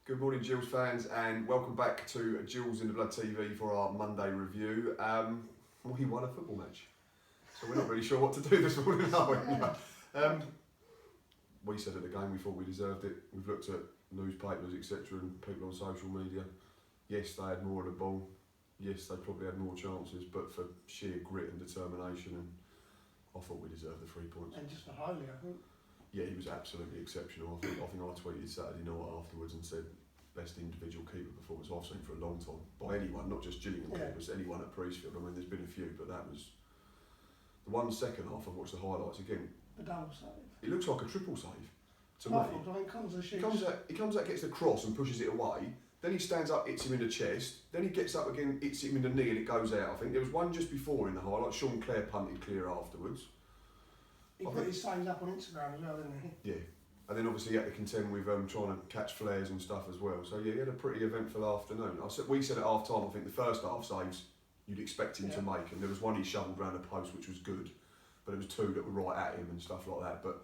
Good morning, Gills fans, and welcome back to Gills in the Blood TV for our Monday review. We won a football match, so we're not really sure what to do this morning, are we? We said at the game we thought we deserved it. We've looked at newspapers, etc., and people on social media. Yes, they had more of the ball. Yes, they probably had more chances, but for sheer grit and determination, and I thought we deserved the 3 points. And just for Holy, I think. Yeah, he was absolutely exceptional. I think I tweeted Saturday night afterwards and said best individual keeper performance I've seen for a long time by anyone, not just Gillingham keepers, anyone at Priestfield. I mean, there's been a few, but that was the one second half. I've watched the highlights again. The double save. It looks like a triple save to I me. thought, comes the He comes out, gets the cross and pushes it away. Then he stands up, hits him in the chest. Then he gets up again, hits him in the knee, and it goes out. I think there was one just before in the highlight. Sean Clare punted clear afterwards. He put his saves up on Instagram as well, didn't he? Yeah, and then obviously he had to contend with trying to catch flares and stuff as well. So yeah, he had a pretty eventful afternoon. We said at half time, I think the first half saves you'd expect him to make, and there was one he shoveled round the post which was good, but there was two that were right at him and stuff like that. But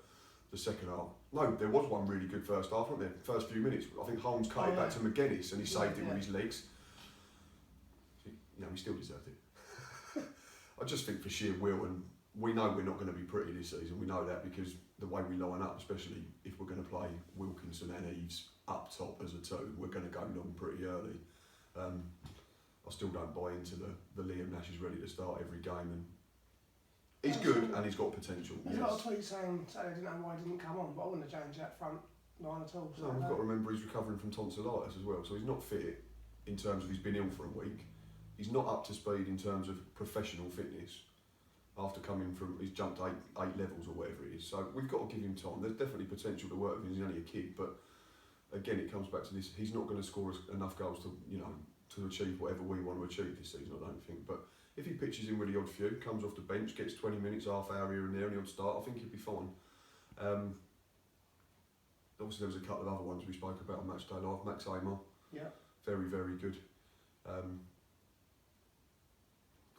the second half, no, there was one really good first half, wasn't there? First few minutes, I think Holmes cut it back to McGuinness and he saved it with his legs. You know, he still deserved it. I just think for sheer will, and we know we're not going to be pretty this season. We know that because the way we line up, especially if we're going to play Wilkinson and Eves up top as a two, we're going to go long pretty early. I still don't buy into the Liam Nash is ready to start every game, and he's good and he's got potential. There's a lot of tweets saying they didn't know why he didn't come on, but I wouldn't have changed that front line at all. No, we've got to remember he's recovering from tonsillitis as well, so he's not fit in terms of he's been ill for a week. He's not up to speed in terms of professional fitness. After coming from, he's jumped eight levels or whatever it is. So we've got to give him time. There's definitely potential to work with him. He's only a kid, but again, it comes back to this. He's not going to score enough goals to, to achieve whatever we want to achieve this season, I don't think. But if he pitches in with the odd few, comes off the bench, gets 20 minutes, half hour here and there, and the odd start, I think he'll be fine. Obviously, there was a couple of other ones we spoke about on Matchday Live. Max Amar, very, very good.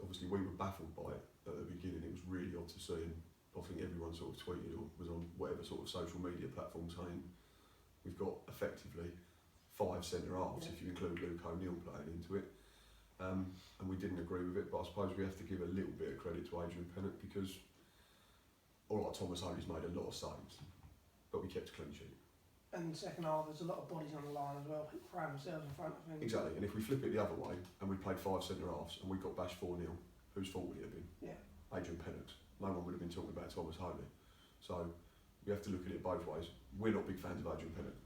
Obviously, we were baffled by it at the beginning. It was really odd to see, and I think everyone sort of tweeted or was on whatever sort of social media platform saying we've got effectively 5 centre halves if you include Luke O'Neill playing into it, and we didn't agree with it. But I suppose we have to give a little bit of credit to Adrian Pennant because, all right, Thomas Holy's made a lot of saves, but we kept a clean sheet. And second half, there's a lot of bodies on the line as well, throwing themselves in front of him. Exactly, and if we flip it the other way and we played 5 centre halves and we got bashed 4-0, whose fault would it have been? Yeah. Adrian Pennant. No one would have been talking about Thomas Holy. So we have to look at it both ways. We're not big fans of Adrian Pennant,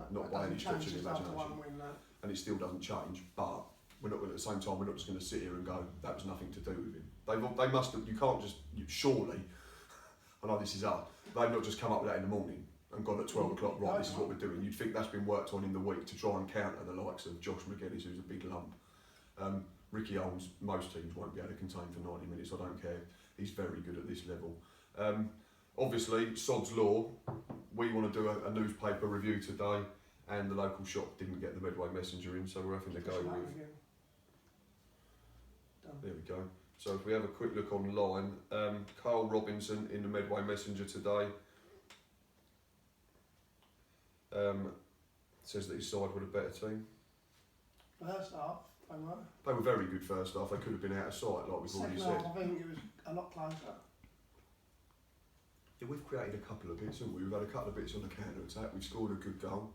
not by any stretch of the imagination. And it still doesn't change, but we're not, at the same time, we're not just going to sit here and go, that was nothing to do with him. They must have, you can't just, surely, I know this is hard, they've not just come up with that in the morning and gone at 12 o'clock, right, this is what we're doing. You'd think that's been worked on in the week to try and counter the likes of Josh McGuinness, who's a big lump. Ricky Holmes, most teams won't be able to contain for 90 minutes, I don't care. He's very good at this level. Obviously, Sod's Law, we want to do a newspaper review today, and the local shop didn't get the Medway Messenger in, so we're having to go with... There we go. So if we have a quick look online, Carl Robinson in the Medway Messenger today, says that his side were a better team. First half, they were very good first half. They could have been out of sight, like we've already said. I think it was a lot closer. Yeah, we've created a couple of bits, haven't we? We've had a couple of bits on the counter attack. We've scored a good goal.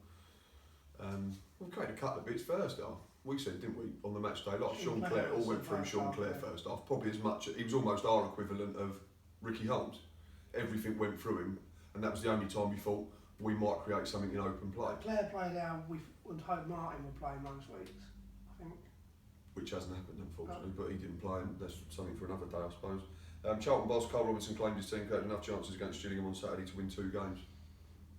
We've created a couple of bits first half. We said, didn't we, on the match day, like Sean Clare, all went through Sean Clare first half. Probably as much. He was almost our equivalent of Ricky Holmes. Everything went through him, and that was the only time we thought we might create something in open play. Clare played how we would hope Martin would play most weeks, I think. Which hasn't happened, unfortunately, but he didn't play, and that's something for another day, I suppose. Charlton boss Carl Robinson claimed his team had enough chances against Gillingham on Saturday to win 2 games.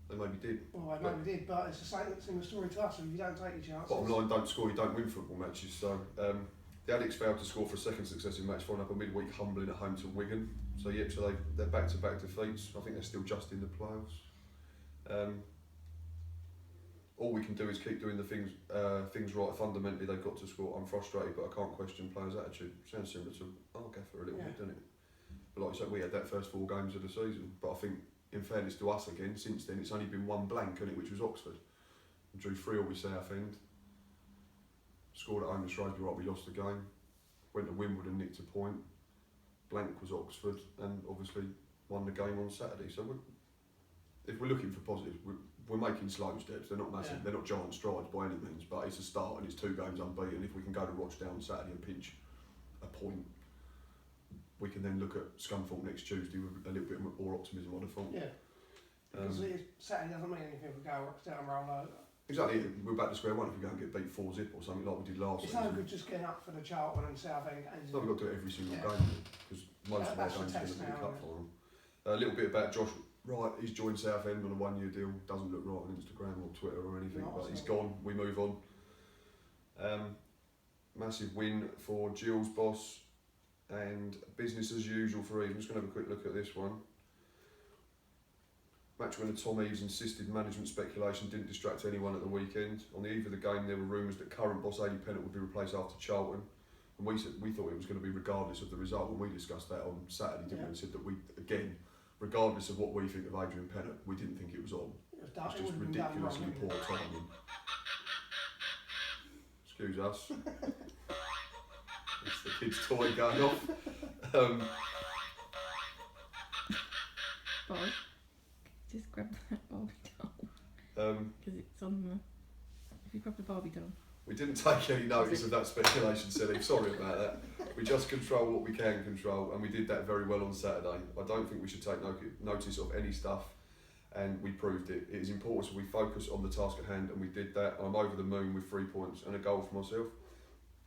They maybe did. Well, they maybe did, but it's the same similar story to us. If you don't take your chances. Bottom line, don't score, you don't win football matches. So the Addicts failed to score for a second successive match, following up a midweek humbling at home to Wigan. So yep, so they're back-to-back defeats. I think they're still just in the playoffs. All we can do is keep doing the things right. Fundamentally, they've got to score. I'm frustrated, but I can't question players' attitude. Sounds similar to our gaffer a little bit, doesn't it? But like I said, we had that first 4 games of the season. But I think, in fairness to us again, since then, it's only been 1 blank, hasn't it, which was Oxford. We drew 3-3 with Southend. Scored at home to Shrewsbury, right, we lost the game. Went to Wimbledon, nicked a point. Blank was Oxford, and obviously won the game on Saturday. So if we're looking for positives, we're making slow steps. They're not massive, they're not giant strides by any means, but it's a start and it's 2 games unbeaten. If we can go to Rochdale on Saturday and pinch a point, we can then look at Scunthorpe next Tuesday with a little bit more optimism, I'd have thought. Yeah. Because Saturday doesn't mean anything if we go Rochdale and roll over. Exactly, we're back to square one if we go and get beat 4-0 or something like we did last season. It's no good just getting up for the Charlton and Southend games. No, we've got to do it every single game because most of our games are going to be cut for them. A little bit about Josh Wright, he's joined Southend on a 1-year deal. Doesn't look right on Instagram or Twitter or anything, but he's gone. We move on. Massive win for Gill's boss and business as usual for Eve. I'm just going to have a quick look at this one. Match winner Tom Eves insisted management speculation didn't distract anyone at the weekend. On the eve of the game, there were rumours that current boss Aidy Pennant would be replaced after Charlton. And we thought it was going to be regardless of the result, and we discussed that on Saturday, didn't we? And said that we, again, regardless of what we think of Adrian Pennant, we didn't think it was on. It was just ridiculously poor timing. Excuse us. It's the kid's toy going off. Bob, just grab that Barbie doll. Because it's on the... If you grab the Barbie doll. We didn't take any notice of that speculation, Silly. Sorry about that. We just control what we can control, and we did that very well on Saturday. I don't think we should take notice of any stuff, and we proved it. It is important so we focus on the task at hand, and we did that. I'm over the moon with 3 points and a goal for myself.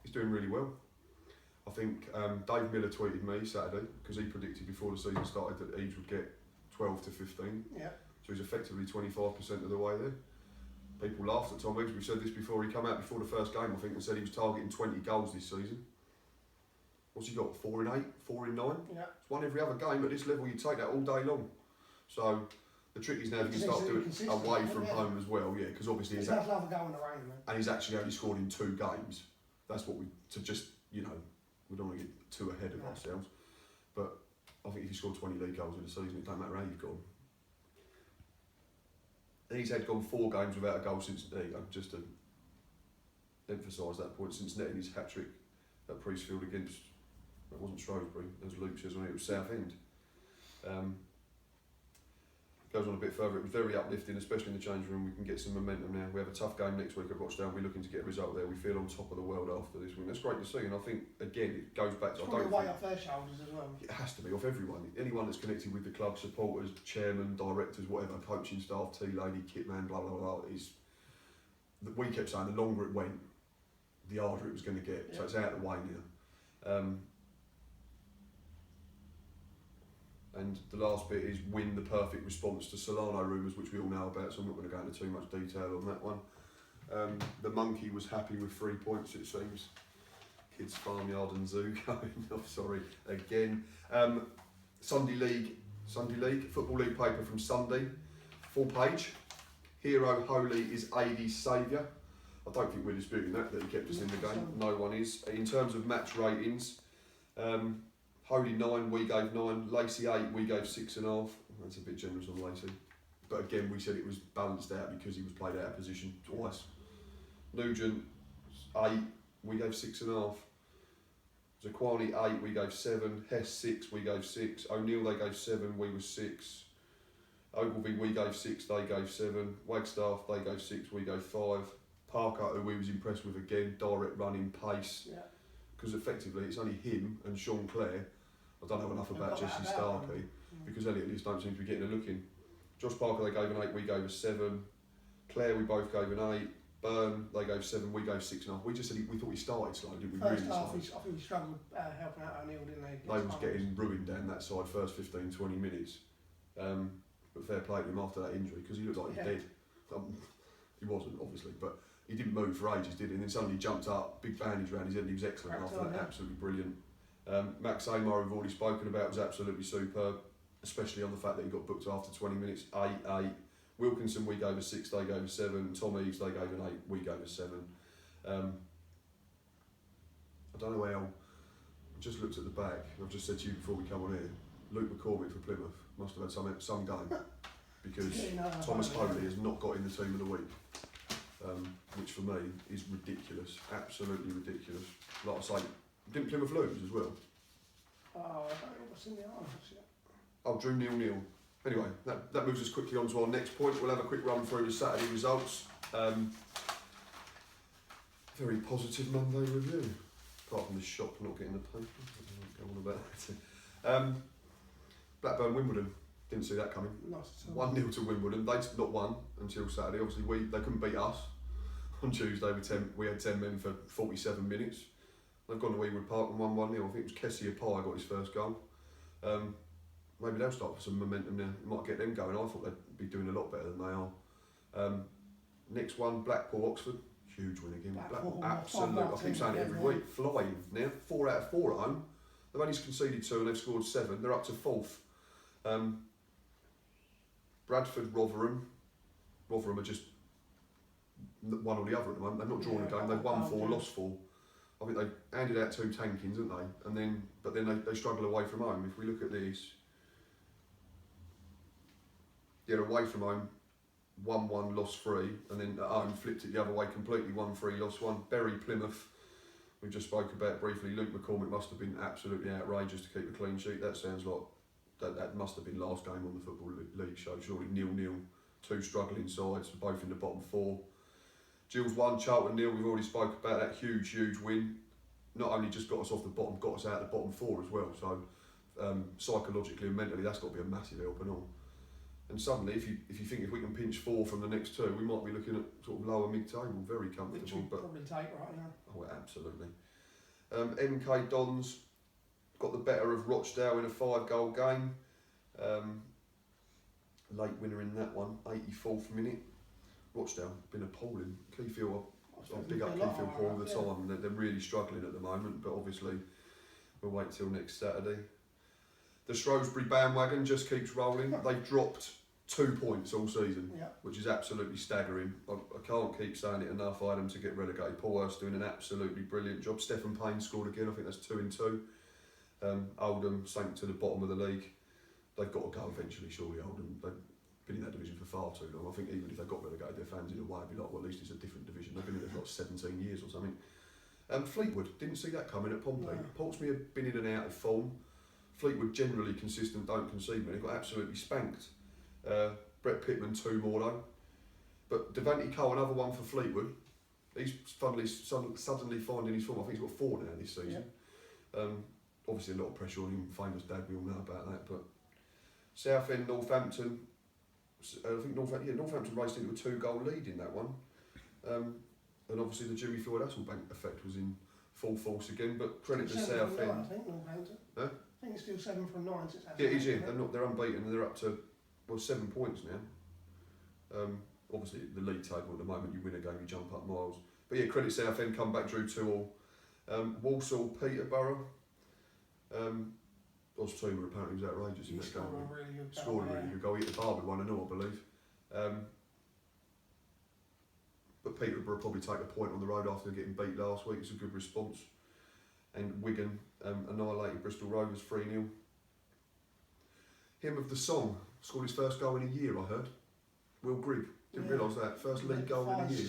He's doing really well. I think Dave Miller tweeted me Saturday, because he predicted before the season started that Eves would get 12 to 15. Yeah. So he's effectively 25% of the way there. People laughed at Tom Eves. We said this before he came out before the first game, I think, and said he was targeting 20 goals this season. What's he got? 4 in 8, 4 in 9? Yeah. It's won every other game. At this level, you take that all day long. So the trick is now if you can start doing it away from home as well, yeah, because obviously he's had love a go in the rain, man. And he's actually only scored in 2 games. That's what we we don't want to get too ahead of ourselves. But I think if you score 20 league goals in a season, it don't matter how you've gone. He's gone 4 games without a goal since, there you go, just to emphasise that point, since netting his hat-trick at Priestfield against, that wasn't Shrewsbury, as Luke says, when it was Southend. Goes on a bit further, it was very uplifting, especially in the change room. We can get some momentum now. We have a tough game next week at Rochdale. We're looking to get a result there. We feel on top of the world after this win. That's great to see, and I think, again, it goes back to... It's probably way off their shoulders as well. It has to be, off everyone. Anyone that's connected with the club, supporters, chairman, directors, whatever, coaching staff, tea lady, kit man, blah, blah, blah, we kept saying the longer it went, the harder it was going to get. Yeah. So it's out of the way now. And the last bit is win the perfect response to Solano rumours, which we all know about, so I'm not going to go into too much detail on that one. The monkey was happy with 3 points, it seems. Kids Farmyard and Zoo going off, sorry, again. Sunday League, Football League paper from Sunday, full page. Hero Holy is Aidy's saviour. I don't think we're disputing that he kept us in the game. No one is. In terms of match ratings, Holy 9, we gave 9. Lacey 8, we gave 6.5. That's a bit generous on Lacey. But again, we said it was balanced out because he was played out of position twice. Nugent 8, we gave 6.5. Zaquani 8, we gave 7. Hess 6, we gave 6. O'Neill, they gave 7, we were 6. Ogilvie, we gave 6, they gave 7. Wagstaff, they gave 6, we gave 5. Parker, who we was impressed with again, direct running, pace. Because effectively it's only him and Sean Clare. I don't know enough about Jesse Starkey because Elliot and Liz don't seem to be getting a look in. Josh Parker, they gave an 8, we gave a 7. Clare, we both gave an 8. Burn, they gave 7, we gave 6.5. We just said we thought he started slow, didn't we? First really half, slow. I think he struggled helping out O'Neill, didn't they? They was getting ruined down that side first 15, 20 minutes. But fair play to him after that injury because he looked like he's dead. He wasn't, obviously, but he didn't move for ages, did he? And then suddenly jumped up, big bandage around his head, and he was excellent after that, absolutely brilliant. Max Amar, we've already spoken about, was absolutely superb, especially on the fact that he got booked after 20 minutes, 8. Wilkinson, we gave a 6, they gave a 7. Tom Eves, they gave an 8, we gave a 7. I don't know how, I just looked at the back, and I've just said to you before we come on here, Luke McCormick for Plymouth must have had some game, because Thomas Holy has not got in the team of the week. for me is ridiculous, absolutely ridiculous. Like I say, didn't Plymouth lose as well? Oh, I don't know what's in the arms yet. Oh, drew 0-0. Anyway, that moves us quickly on to our next point. We'll have a quick run through the Saturday results. Very positive Monday review, apart from the shop not getting the paper. I won't go on about that. Blackburn Wimbledon, didn't see that coming. Not at all. 1-0 to Wimbledon. They'd not won until Saturday. Obviously, they couldn't beat us on Tuesday. We had 10 men for 47 minutes. They've gone to Ewood Park and won 1-0. I think it was Kessie Apai got his first goal. Maybe they'll start with some momentum now. It might get them going. I thought they'd be doing a lot better than they are. Next one, Blackpool Oxford. Huge win again. Blackpool, absolute. I keep saying it every week. Flying now. 4 out of 4 at home. They've only conceded 2 and they've scored 7. They're up to 4th. Bradford, Rotherham. Rotherham are just one or the other at the moment. They've not drawn a game. They've won 4, lost 4. I think they handed out 2 tankings, didn't they? But then they struggle away from home. If we look at this, away from home, 1-1, lost 3, and then at home flipped it the other way completely, 1-3, lost 1. Bury, Plymouth, we just spoke about briefly. Luke McCormick must have been absolutely outrageous to keep a clean sheet. That sounds like that must have been last game on the Football League show. Surely 0-0, 2 struggling sides, both in the bottom 4. Gills 1, Charlton 0. We've already spoke about that huge win. Not only just got us off the bottom, got us out of the bottom 4 as well. So psychologically and mentally, that's got to be a massive help and all. And suddenly, if you think if we can pinch 4 from the next 2, we might be looking at sort of lower mid-table, very comfortable. Which we'd probably take right now. Oh, absolutely. MK Dons got the better of Rochdale in a 5-goal game. Late winner in that one, 84th minute. Rochdale been appalling. Keyfield, I'll big up Keyfield all the time. They're really struggling at the moment, but obviously we'll wait till next Saturday. The Shrewsbury bandwagon just keeps rolling. They've dropped 2 points all season, which is absolutely staggering. I can't keep saying it enough. I had them to get relegated. Paul Hurst doing an absolutely brilliant job. Stephen Payne scored again. I think that's 2 in 2. Oldham sank to the bottom of the league. They've got to go eventually, surely. Oldham, they've been in that division for far too long. I think even if they got relegated, their fans in a way would be like, well, at least it's a different division. They've been in there for like 17 years or something. Fleetwood, didn't see that coming at Pompey. No. Portsmouth have been in and out of form. Fleetwood generally consistent, don't concede many. Got absolutely spanked. Brett Pittman 2 more though. But Devante Cole, another one for Fleetwood. He's suddenly finding his form. I think he's got 4 now this season. Obviously a lot of pressure on him. Famous dad, we all know about that. But Southend, Northampton. I think Northampton raced into a 2-goal lead in that one. And obviously the Jimmy Floyd Hasselbank effect was in full force again. But credit to Southend. I think Northampton. Huh? I think it's still 7 from 9 since Yeah, it is. They're unbeaten and they're up to 7 points now. Obviously the league table at the moment, you win a game, you jump up miles. But yeah, credit Southend, come back, drew 2-2. Walsall, Peterborough. Ostuma apparently was outrageous in that game. Scored a really good goal. Hit the bar with 1-0, I believe. But Peterborough probably take a point on the road after getting beat last week. It's a good response. And Wigan annihilated Bristol Rovers 3-0. Him of the song scored his first goal in a year, I heard. Will Grigg. Didn't realise that. First league goal in a year.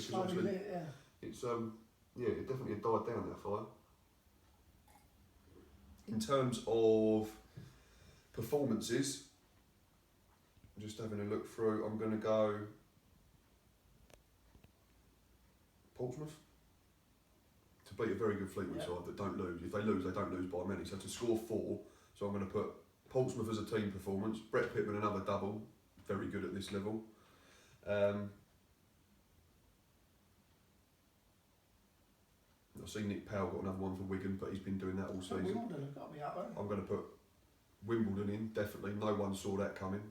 It's it definitely had died down, that fire. In terms of performances, just having a look through, I'm going to go Portsmouth to beat a very good Fleetwood side that don't lose. If they lose, they don't lose by many. So to score 4, so I'm going to put Portsmouth as a team performance. Brett Pittman another double, very good at this level. I've seen Nick Powell got another one for Wigan, but he's been doing that all season. Wimbledon have got to be up, haven't they? I'm going to put Wimbledon in, definitely. No one saw that coming.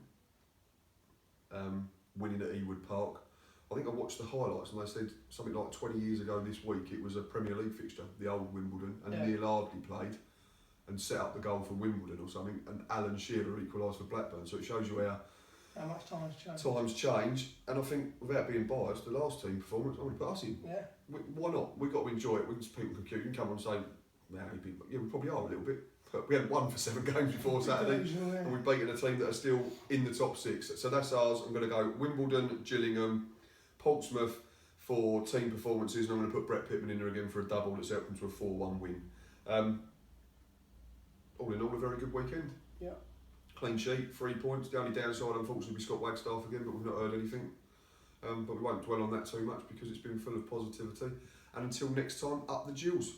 Winning at Ewood Park. I think I watched the highlights and they said something like 20 years ago this week it was a Premier League fixture, the old Wimbledon, and Neil Ardley played and set up the goal for Wimbledon or something, and Alan Shearer equalised for Blackburn. So it shows you how much time's changed. Times change, and I think without being biased, the last team performance, I'm going to put us in. Yeah. Why not? We've got to enjoy it. People can come on and say, we probably are a little bit. But we hadn't won for 7 games before Saturday, and we've beaten a team that are still in the top 6. So that's ours. I'm going to go Wimbledon, Gillingham, Portsmouth, for team performances, and I'm going to put Brett Pittman in there again for a double that's helped them to a 4-1 win. All in all, a very good weekend. Yeah. Clean sheet, 3 points. The only downside, unfortunately, be Scott Wagstaff again, but we've not heard anything. But we won't dwell on that too much because it's been full of positivity. And until next time, up the Jewels.